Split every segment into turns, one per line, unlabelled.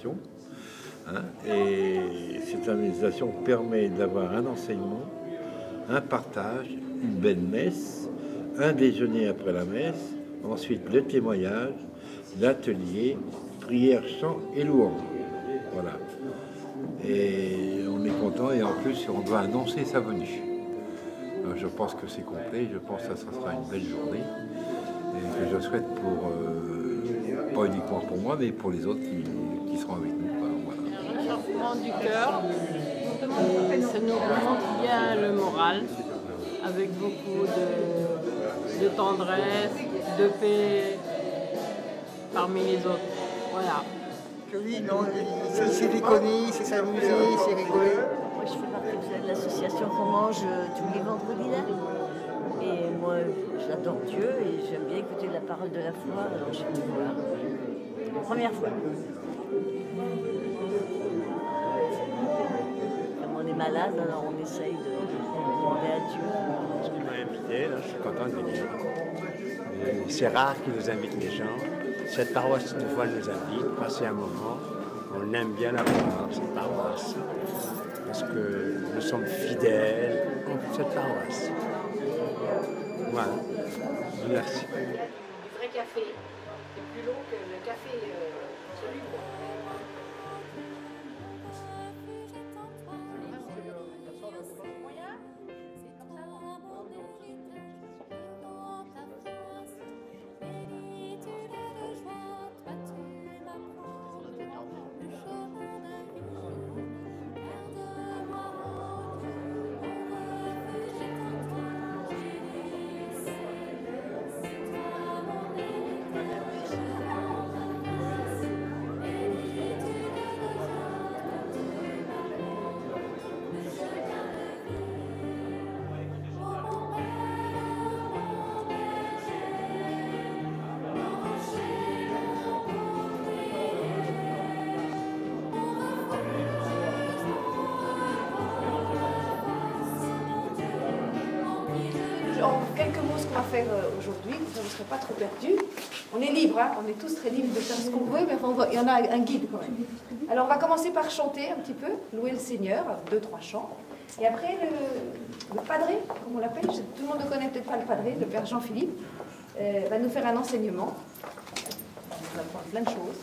alphabétisation. Hein, et cette alphabétisation permet d'avoir un enseignement, un partage, une belle messe, un déjeuner après la messe, ensuite le témoignage, l'atelier, prière, chant et louange. Voilà. Et on est content et en plus on doit annoncer sa venue. Alors, je pense que c'est complet, je pense que ça sera une belle journée et que je souhaite pour, pas uniquement pour moi, mais pour les autres qui seront avec nous. Voilà.
Un réchauffement du cœur, ça nous remonte bien le moral, avec beaucoup de tendresse, de paix parmi les autres. Voilà.
Oui, non, c'est déconner, c'est s'amuser, c'est rigoler.
Moi, je fais partie de l'association qu'on mange tous les vendredis là. Et moi, j'adore Dieu et j'aime bien écouter la parole de la foi. Alors, je vais voir. Première fois. Comme on est malade, alors on essaye de demander à Dieu.
Parce qu'il m'a invité, là, je suis content de venir. C'est rare qu'il nous invite les gens. Cette paroisse, une fois, nous invite, passer un moment. On aime bien la voir, cette paroisse, parce que nous sommes fidèles à cette paroisse. Voilà. Merci.
Du vrai café, c'est plus long que le café celui En quelques mots, ce qu'on va faire aujourd'hui, vous ne serez pas trop perdus. On est libre, hein, on est tous très libres de faire ce qu'on veut, mais enfin, il y en a un guide quand même. Alors on va commencer par chanter un petit peu, louer le Seigneur, 2-3 chants. Et après, le padré, comme on l'appelle, tout le monde ne connaît peut-être pas le padré, le père Jean-Philippe, va nous faire un enseignement. On va apprendre plein de choses.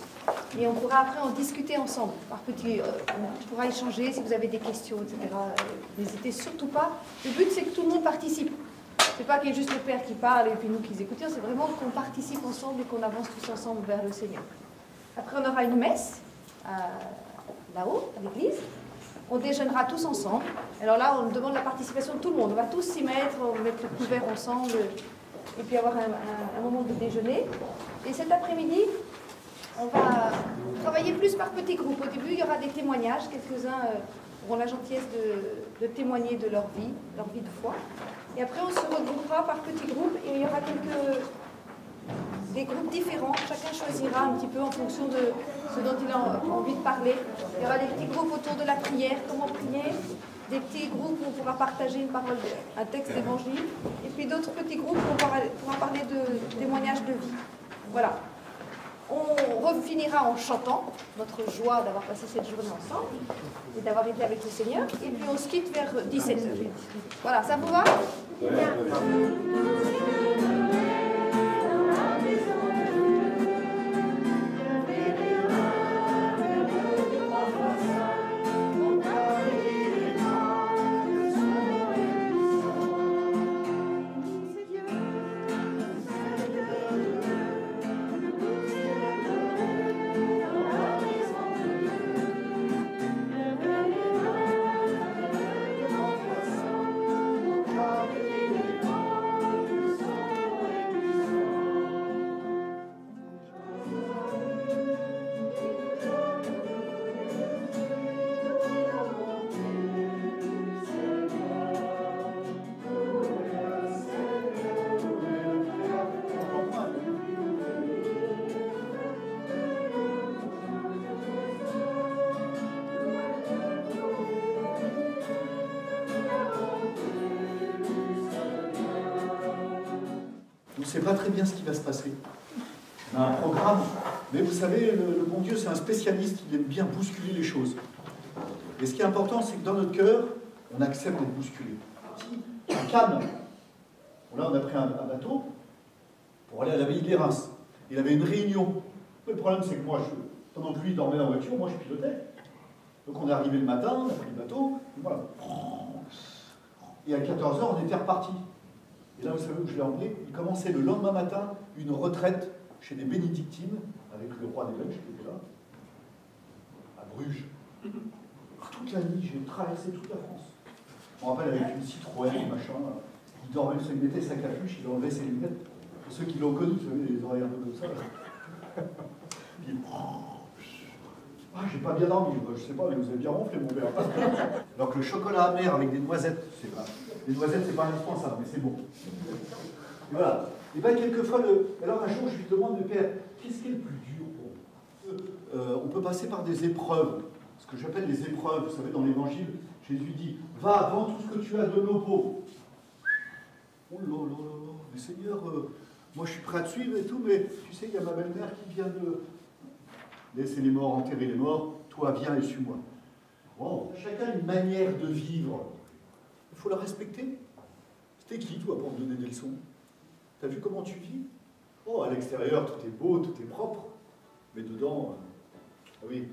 Et on pourra après en discuter ensemble. Par petits, on pourra échanger si vous avez des questions, etc. N'hésitez surtout pas. Le but, c'est que tout le monde participe. C'est pas qu'il y ait juste le Père qui parle et puis nous qui écoutions, c'est vraiment qu'on participe ensemble et qu'on avance tous ensemble vers le Seigneur. Après, on aura une messe là-haut, à l'église. On déjeunera tous ensemble. Alors là, on demande la participation de tout le monde. On va tous s'y mettre, on va mettre le couvert ensemble et puis avoir un moment de déjeuner. Et cet après-midi, on va travailler plus par petits groupes. Au début, il y aura des témoignages. Quelques-uns auront la gentillesse de témoigner de leur vie de foi. Et après, on se regroupera par petits groupes et il y aura des groupes différents. Chacun choisira un petit peu en fonction de ce dont il a envie de parler. Il y aura des petits groupes autour de la prière, comment prier, des petits groupes où on pourra partager une parole, un texte d'évangile, et puis d'autres petits groupes où on pourra parler de témoignages de vie. Voilà. On refinira en chantant notre joie d'avoir passé cette journée ensemble et d'avoir été avec le Seigneur. Et puis on se quitte vers 17h. Voilà, ça vous va ?
On ne sait pas très bien ce qui va se passer. On a un programme, Mais vous savez, le bon Dieu, c'est un spécialiste, il aime bien bousculer les choses. Et ce qui est important, c'est que dans notre cœur, on accepte d'être bousculé. Si, à Cannes, là, on a pris un bateau pour aller à l'abbaye de Reims. Il avait une réunion. Le problème, c'est que moi, pendant que lui dormait dans la voiture, moi, je pilotais. Donc on est arrivé le matin, on a pris le bateau, et voilà. Et à 14 h, on était reparti. Et là, vous savez où je l'ai emmené? Il commençait le lendemain matin une retraite chez des bénédictines, avec le roi des Belges qui était là, à Bruges. Toute la nuit, j'ai traversé toute la France. Je me rappelle avec une Citroën, machin. Il dormait, il mettait sa capuche, il enlevait ses lunettes. Pour ceux qui l'ont connu, vous savez, les oreilles un peu comme ça. Puis, ah, j'ai pas bien dormi, je sais pas, mais vous avez bien ronflé, mon père. Alors que le chocolat amer avec des noisettes, c'est pas. Les noisettes, c'est pas indispensable, mais c'est bon. Et voilà. Et bien, quelquefois, alors un jour, je lui demande, le père, qu'est-ce qui est le plus dur pour vous? On peut passer par des épreuves, ce que j'appelle les épreuves. Vous savez, dans l'évangile, Jésus dit, va, vends tout ce que tu as, donne aux pauvres. Oh là là là là, mais Seigneur, moi je suis prêt à te suivre et tout, mais tu sais, il y a ma belle-mère qui vient de laisser les morts, enterrer les morts, toi viens et suis-moi. Bon, chacun a une manière de vivre. Il faut la respecter. C'était qui, toi, pour me donner des leçons? T'as vu comment tu vis? Oh, à l'extérieur, tout est beau, tout est propre, mais dedans, ah oui,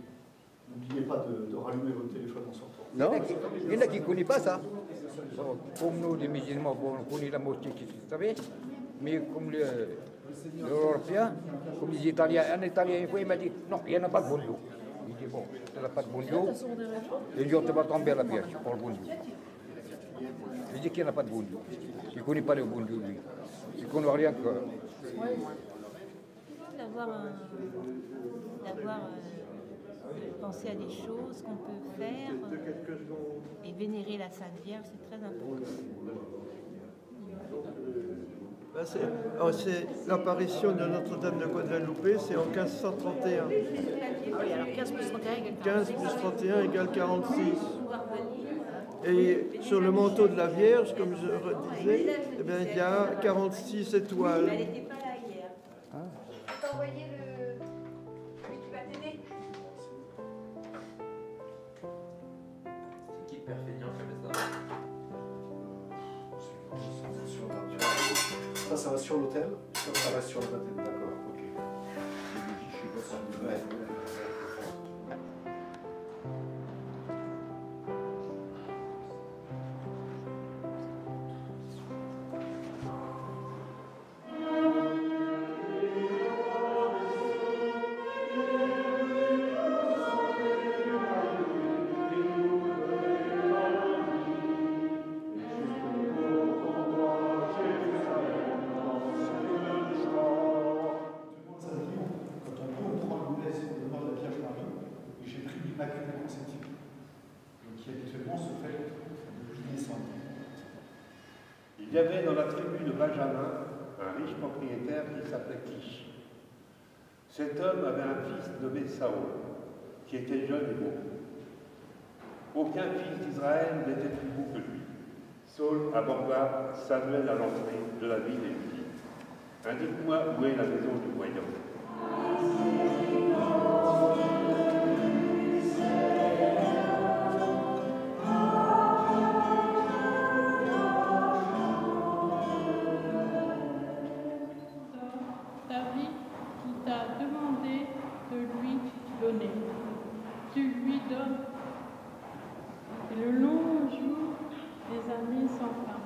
n'oubliez pas de rallumer votre téléphone en sortant.
Non, il y en a qui ne connaissent pas ça. Comme nous, les musulmans, on connaît la mosquée, qui vous savez, mais comme les Européens, comme les Italiens, un Italien, une fois, il m'a dit, non, il n'y en a pas de bon Dieu. Il dit, bon, tu n'as pas de bon Dieu, et Dieu te va tomber à la pièce pour le bon Dieu. Il dit qu'il n'y en a pas de bon Dieu. Il ne connaît pas le bon Dieu, lui. Il ne connaît rien que...
Penser à des choses qu'on peut faire et vénérer la Sainte Vierge, c'est très important.
C'est l'apparition de Notre-Dame de Guadalupe, c'est en 1531.
Ah oui, alors 15 plus 31 égale 46.
15 plus 31 égale 46. Et sur le manteau de la Vierge, comme je redisais, eh bien, il y a 46 étoiles.
Elle n'était pas là hier.
T'as envoyé celui qui va t'aider.
C'est qui le père Fédian qui fait ça?
Ça va sur l'autel, ça va sur le baptême, d'accord, ok. Je sais pas si ouais.
Il y avait dans la tribu de Benjamin un riche propriétaire qui s'appelait Kish. Cet homme avait un fils nommé Saül, qui était jeune et beau. Aucun fils d'Israël n'était plus beau que lui. Saül aborda Samuel à l'entrée de la ville et lui dit « Indique-moi où est la maison du voyant. »
Tu lui donnes. Et le long jour des années sans fin.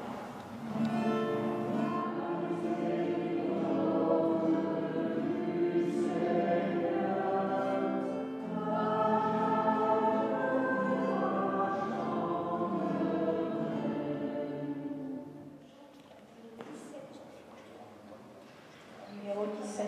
Numéro 17.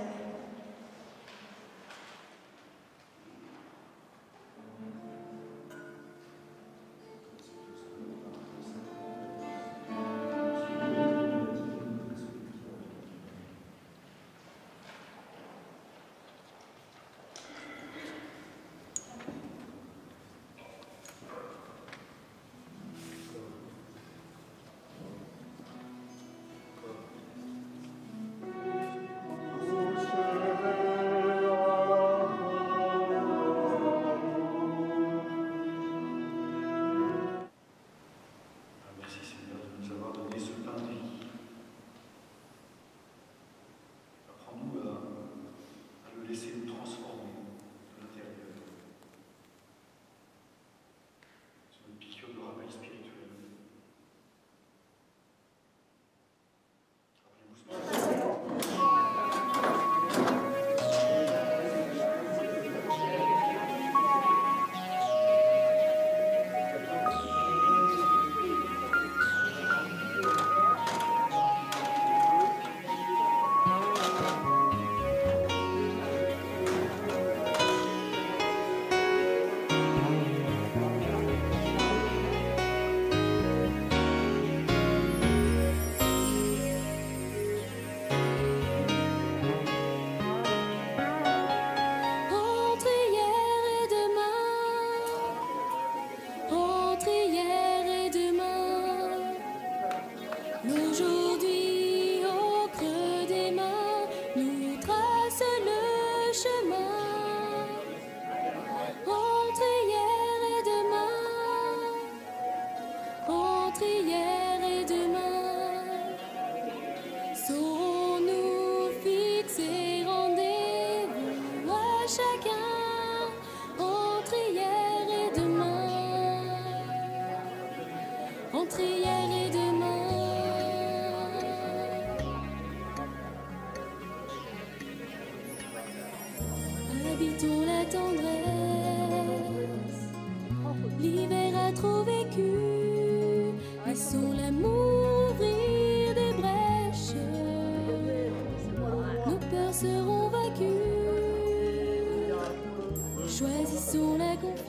sur les confiances.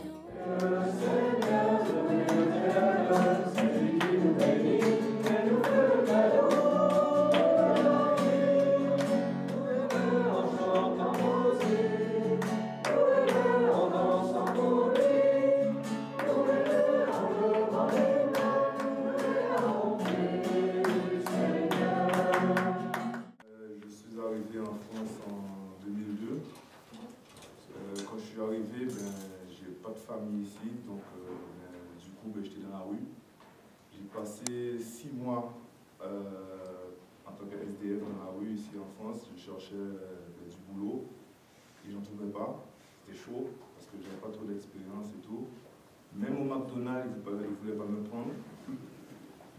Je suis arrivé en France en 2002. Quand je suis arrivé, j'ai pas de famille ici, donc du coup j'étais dans la rue. J'ai passé 6 mois en tant que SDF dans la rue ici en France. Je cherchais du boulot et j'en trouvais pas. C'était chaud parce que j'avais pas trop d'expérience et tout. Même au McDonald's, ils ne voulaient pas me prendre.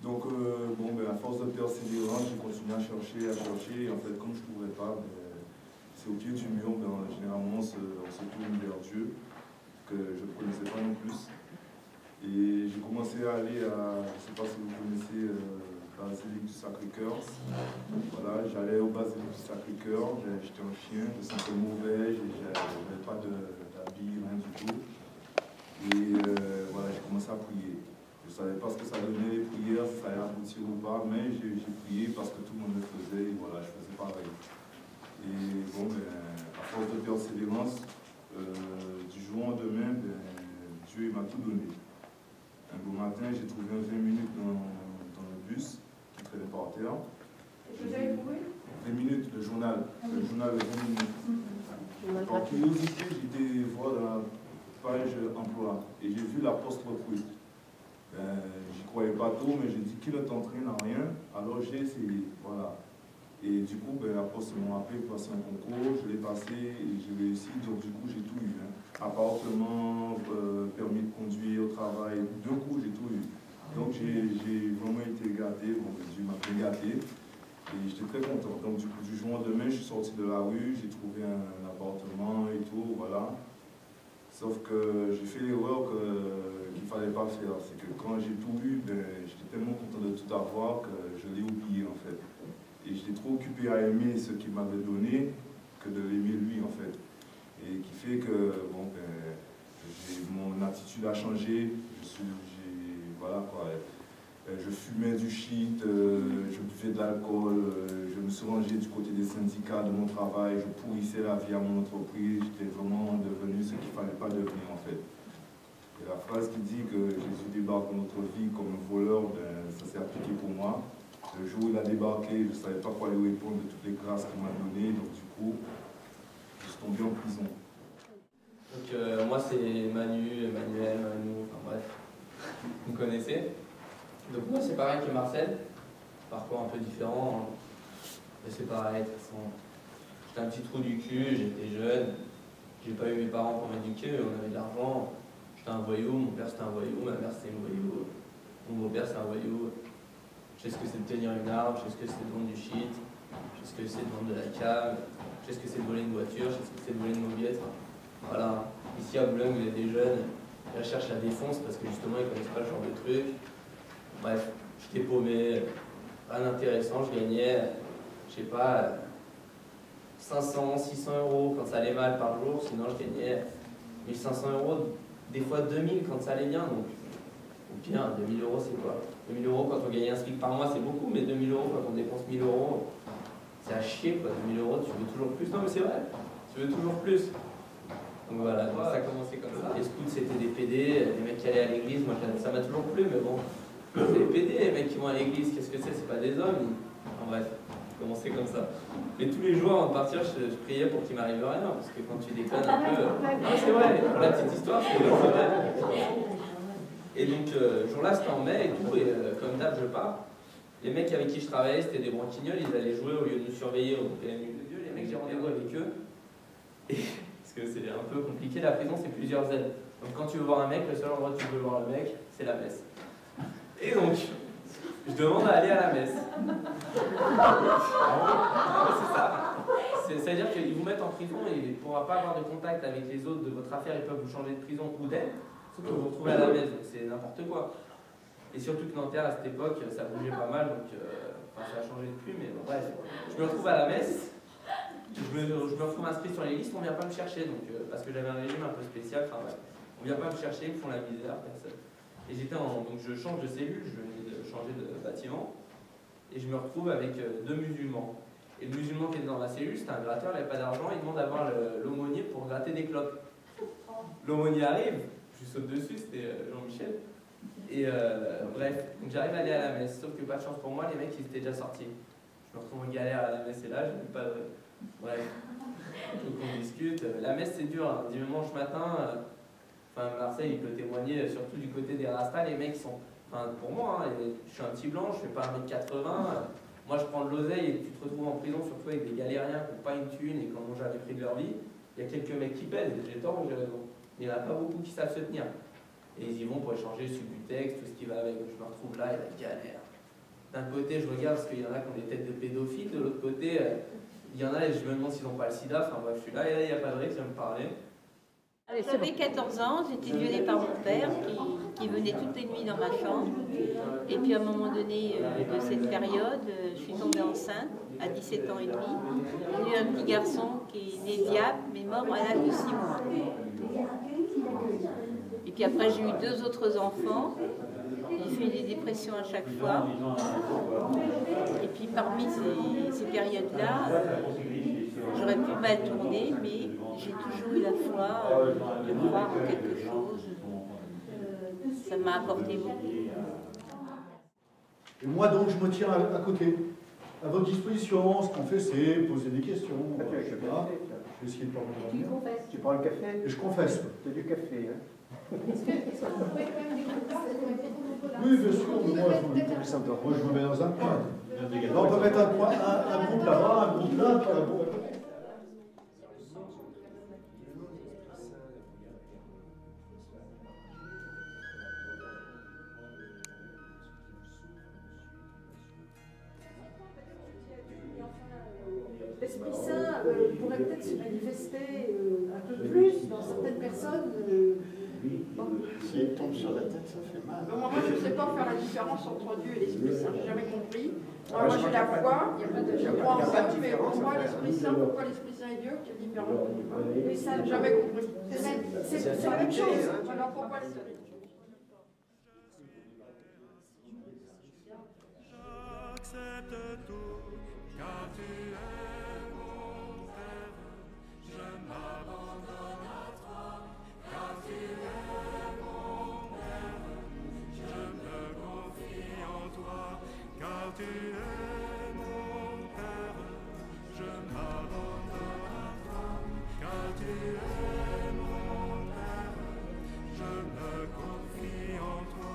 Donc, à force de persévérance, j'ai continué à chercher. Et en fait, comme je ne trouvais pas, c'est au pied du mur, généralement, on se tourne vers Dieu, que je ne connaissais pas non plus. Et j'ai commencé à aller à, je ne sais pas si vous connaissez, Basilique du Sacré-Cœur. Voilà, j'allais au Basilique du Sacré-Cœur, j'étais un chien, je sentais mauvais, je n'avais pas d'habits, rien du tout. Et voilà, j'ai commencé à prier. Je ne savais pas ce que ça donnait les prières, si ça allait aboutir ou pas, mais j'ai prié parce que tout le monde le faisait et voilà, je faisais pareil. Et à force de persévérance, du jour au lendemain, Dieu m'a tout donné. Un beau matin, j'ai trouvé 20 minutes dans le bus qui traînait par terre.
Vous avez trouvé
20 minutes, le journal de 20 minutes. Par curiosité, j'ai été voir dans la page emploi et j'ai vu la poste recrute. J'y croyais pas trop, mais j'ai dit qui ne t'entraîne à rien, alors j'ai essayé, voilà. Et du coup, la poste m'a appelé pour passer un concours, je l'ai passé et j'ai réussi, donc du coup j'ai tout eu. Appartement, permis de conduire, travail, d'un coup j'ai tout eu. Donc j'ai vraiment été gâté, Dieu m'a bien gâté et j'étais très content. Donc du coup, du jour au lendemain, je suis sorti de la rue, j'ai trouvé un appartement et tout, voilà. Sauf que j'ai fait l'erreur qu'il ne fallait pas faire. C'est que quand j'ai tout eu, j'étais tellement content de tout avoir que je l'ai oublié en fait. Et j'étais trop occupé à aimer ce qu'il m'avait donné que de l'aimer lui en fait. Et qui fait que mon attitude a changé. Voilà quoi. Je fumais du shit, je buvais de l'alcool, je me suis rangé du côté des syndicats de mon travail, je pourrissais la vie à mon entreprise, j'étais vraiment devenu ce qu'il ne fallait pas devenir en fait. Et la phrase qui dit que Jésus débarque dans notre vie comme un voleur, ça s'est appliqué pour moi. Le jour où il a débarqué, je ne savais pas quoi lui répondre de toutes les grâces qu'il m'a données, donc du coup, je suis tombé en prison.
Donc moi c'est Emmanuel, Manu, enfin bref, vous me connaissez. Donc moi c'est pareil que Marcel, parcours un peu différent, mais c'est pareil, de toute façon. J'étais un petit trou du cul, j'étais jeune, j'ai pas eu mes parents pour m'éduquer, on avait de l'argent, j'étais un voyou, mon père c'était un voyou, ma mère c'était une voyou, mon beau-père c'est un voyou. Je sais ce que c'est de tenir une arme, je sais ce que c'est de vendre du shit, je sais ce que c'est de vendre de la cam, je sais ce que c'est de voler une voiture, je sais ce que c'est de voler une mobilette. Voilà, ici à Boulogne vous êtes des jeunes, ils recherchent la défonce parce que justement ils connaissent pas ce genre de truc. Bref, j'étais paumé, rien d'intéressant, je gagnais, je sais pas, 500, 600 euros quand ça allait mal par jour, sinon je gagnais 1500 euros, des fois 2000 quand ça allait bien, donc au pire, 2000 euros c'est quoi? 2000 euros quand on gagne un SMIC par mois c'est beaucoup, mais 2000 euros quand on dépense 1000 euros, c'est à chier quoi, 2000 euros tu veux toujours plus, non mais c'est vrai, tu veux toujours plus. Donc voilà, donc ça a commencé comme ça. Les scouts c'était des PD, des mecs qui allaient à l'église, moi ça m'a toujours plu, mais bon. C'est les PD, les mecs qui vont à l'église, qu'est-ce que c'est pas des hommes. En bref, j'ai commencé comme ça. Mais tous les jours avant de partir, je priais pour qu'il m'arrive rien, parce que quand tu déconnes un peu... Non, c'est vrai, pour la petite histoire, c'est vrai. Et donc, ce jour-là, c'était en mai et tout, et comme d'hab, je pars. Les mecs avec qui je travaillais, c'était des branquignoles, ils allaient jouer au lieu de nous surveiller au PMU de Dieu. Les mecs, j'ai rendez-vous avec eux. Et, parce que c'est un peu compliqué, la prison, c'est plusieurs aides. Donc quand tu veux voir un mec, le seul endroit où tu peux voir le mec, c'est la messe. Et donc, je demande à aller à la messe. C'est ça. C'est-à-dire qu'ils vous mettent en prison et il ne pourra pas avoir de contact avec les autres de votre affaire, ils peuvent vous changer de prison ou d'aide, sauf que vous vous retrouvez à la messe, donc c'est n'importe quoi. Et surtout que Nanterre, à cette époque, ça bougeait pas mal, donc ça a changé depuis, mais bon, bref. Je me retrouve à la messe, je me retrouve inscrit sur les listes, on ne vient pas me chercher, donc, parce que j'avais un régime un peu spécial, enfin ouais, on ne vient pas me chercher, ils me font la misère, personne. Et donc je change de cellule, je venais de changer de bâtiment, et je me retrouve avec deux musulmans. Et le musulman qui était dans ma cellule, c'était un gratteur, il n'avait pas d'argent, il demande d'avoir l'aumônier pour gratter des clopes. L'aumônier arrive, je saute dessus, c'était Jean-Michel. Et bref, donc j'arrive à aller à la messe, sauf que pas de chance pour moi, les mecs ils étaient déjà sortis. Je me retrouve en galère à la messe et là, je n'ai pas de... Bref, donc on discute. La messe c'est dur, hein. Dimanche matin, Marseille il peut témoigner, surtout du côté des Rastas, les mecs sont... Enfin pour moi, hein, je suis un petit blanc, je fais pas 1m80, moi je prends de l'oseille et tu te retrouves en prison, surtout avec des galériens qui n'ont pas une thune et qui n'ont jamais pris de leur vie. Il y a quelques mecs qui pèsent, j'ai tort ou j'ai raison. Il n'y en a pas beaucoup qui savent se tenir. Et ils y vont pour échanger le texte, tout ce qui va avec. Je me retrouve là et la galère. D'un côté, je regarde parce qu'il y en a qui ont des têtes de pédophiles. De l'autre côté, il y en a et je me demande s'ils n'ont pas le sida. Enfin bref, je suis là et là, il n'y a pas de règle, ça me parlait.
J'avais 14 ans, j'étais violée par mon père qui venait toutes les nuits dans ma chambre. Et puis à un moment donné de cette période, je suis tombée enceinte à 17 ans et demi. J'ai eu un petit garçon qui est né diable, mais mort à l'âge de 6 mois. Et puis après, j'ai eu 2 autres enfants. J'ai fait des dépressions à chaque fois. Et puis parmi ces périodes-là, j'aurais pu mal tourner, mais j'ai toujours eu la foi de croire en quelque chose. Ça m'a apporté beaucoup.
Et moi donc, je me tiens à côté, à votre disposition. Ce qu'on fait, c'est poser des questions. Je sais pas. Je vais essayer de pas m'endormir.
Tu prends le café?
Et je confesse.
C'est du café, hein?
Est-ce que vous pouvez quand même découper?
Oui, bien sûr. Moi, je me mets dans un coin. Là, on peut mettre un groupe là-bas, un groupe là, puis un groupe là.
L'Esprit Saint pourrait peut-être se manifester un peu plus dans certaines personnes.
Si elle tombe sur la tête, ça fait mal.
Moi, je ne sais pas faire la différence entre Dieu et l'Esprit Saint. Je n'ai jamais compris. Moi, j'ai la foi, je crois en ça, mais pour moi, l'Esprit Saint, pourquoi l'Esprit Saint et Dieu, quelle différence? Mais ça, je n'ai jamais compris. C'est la même chose. Alors pourquoi l'Esprit?
J'accepte tout, car tu es mon Père. Je m'abandonne à toi, car tu es mon Père. Je me confie en toi, car tu es mon Père. Je m'abandonne à toi, car tu es mon Père. Je me confie en toi.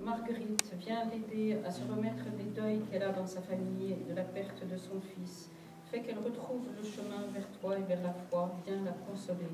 Marguerite vient l'aider à se remettre des deuils qu'elle a dans sa famille de la perte de son fils. Fait qu'elle retrouve le chemin vers toi et vers la foi. Viens la consoler.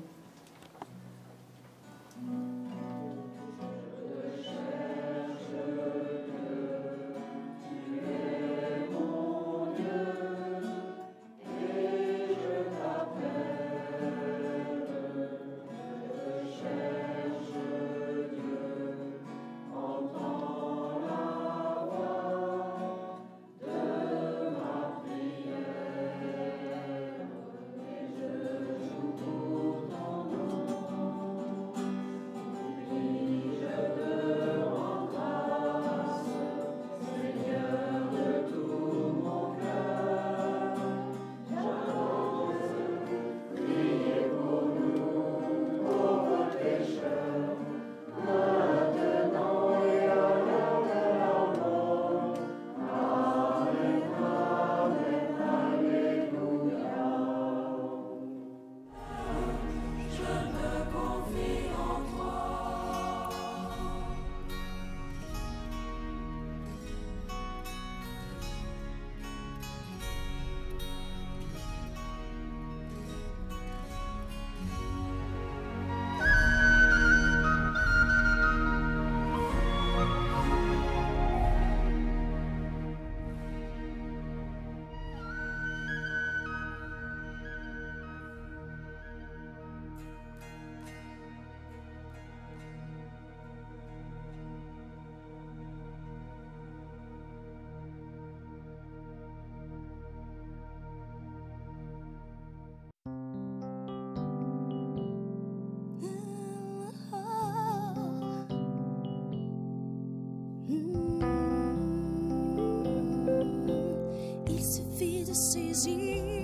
saisir